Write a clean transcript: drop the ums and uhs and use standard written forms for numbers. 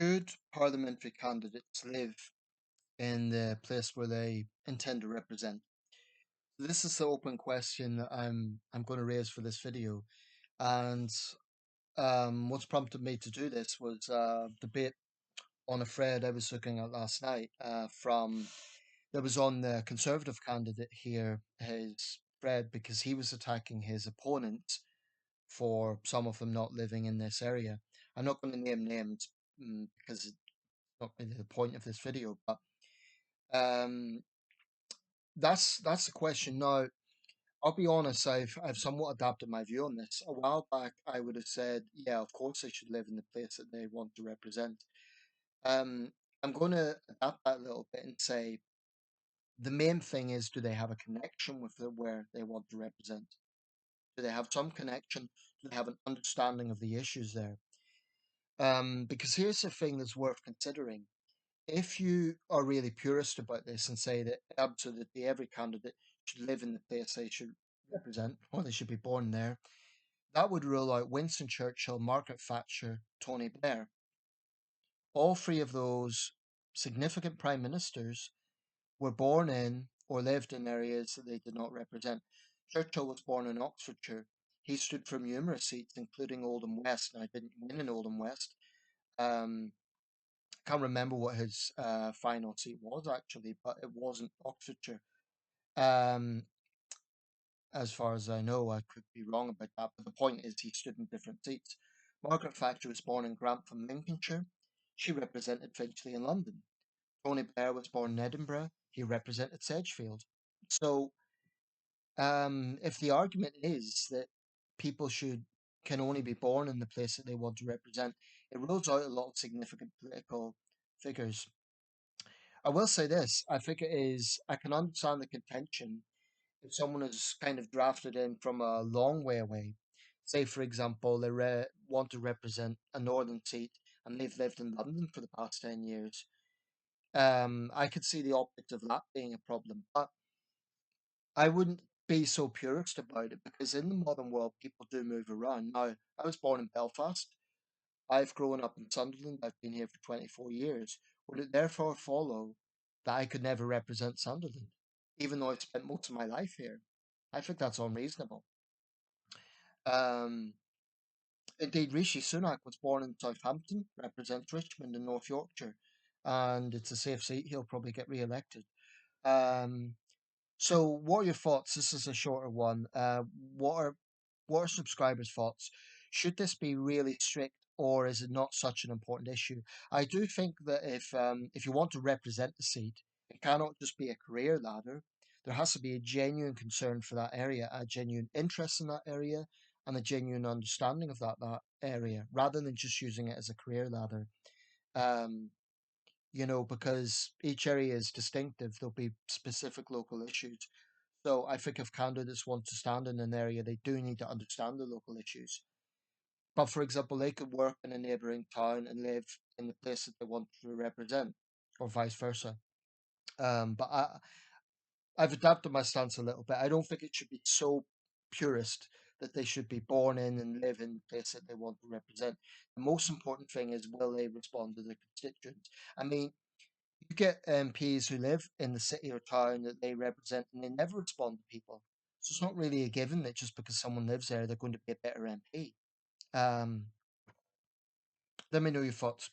Should parliamentary candidates live in the place where they intend to represent? This is the open question that I'm going to raise for this video. And what's prompted me to do this was a debate on a thread I was looking at last night from that was on the Conservative candidate here, his thread, because he was attacking his opponent for some of them not living in this area. I'm not going to name names because it's not really the point of this video, but um, that's the question. Now, I'll be honest, I've somewhat adapted my view on this. A while back, I would have said, yeah, of course they should live in the place that they want to represent. Um, I'm going to adapt that a little bit and say the main thing is, do they have a connection with where they want to represent? Do they have some connection? Do they have an understanding of the issues there? Because here's the thing that's worth considering. If you are really purist about this and say that absolutely every candidate should live in the place they should represent, or they should be born there, that would rule out Winston Churchill, Margaret Thatcher, Tony Blair. All three of those significant prime ministers were born in or lived in areas that they did not represent. Churchill was born in Oxfordshire. He stood for numerous seats, including Oldham West, and I didn't win in Oldham West. Um, can't remember what his final seat was actually, but it wasn't Oxfordshire. Um, as far as I know, I could be wrong about that, but the point is he stood in different seats. Margaret Thatcher was born in Grantham, Lincolnshire. She represented Finchley in London. Tony Blair was born in Edinburgh. He represented Sedgefield. So, if the argument is that people should can only be born in the place that they want to represent, it rules out a lot of significant political figures. I will say this: I think it is. I can understand the contention if someone is kind of drafted in from a long way away. Say, for example, they want to represent a northern seat and they've lived in London for the past 10 years. I could see the optics of that being a problem, but I wouldn't be so purist about it because in the modern world, people do move around. Now, I was born in Belfast. I've grown up in Sunderland. I've been here for 24 years. Would it therefore follow that I could never represent Sunderland, even though I've spent most of my life here? I think that's unreasonable. Um, Indeed, Rishi Sunak was born in Southampton, represents Richmond in North Yorkshire, and it's a safe seat. He'll probably get re-elected. Um, so, what are your thoughts? This is a shorter one. What are what are subscribers' thoughts? Should this be really strict, or is it not such an important issue? I do think that if you want to represent the seat, it cannot just be a career ladder. There has to be a genuine concern for that area, a genuine interest in that area, and a genuine understanding of that area, rather than just using it as a career ladder. Um, because each area is distinctive, there'll be specific local issues. So I think if candidates want to stand in an area, they do need to understand the local issues. But for example, they could work in a neighbouring town and live in the place that they want to represent, or vice versa. But I've adapted my stance a little bit. I don't think it should be so purist that they should be born in and live in the place that they want to represent. The most important thing is, will they respond to their constituents? I mean, you get MPs who live in the city or town that they represent and they never respond to people. So it's not really a given that just because someone lives there, they're going to be a better MP. Um, Let me know your thoughts.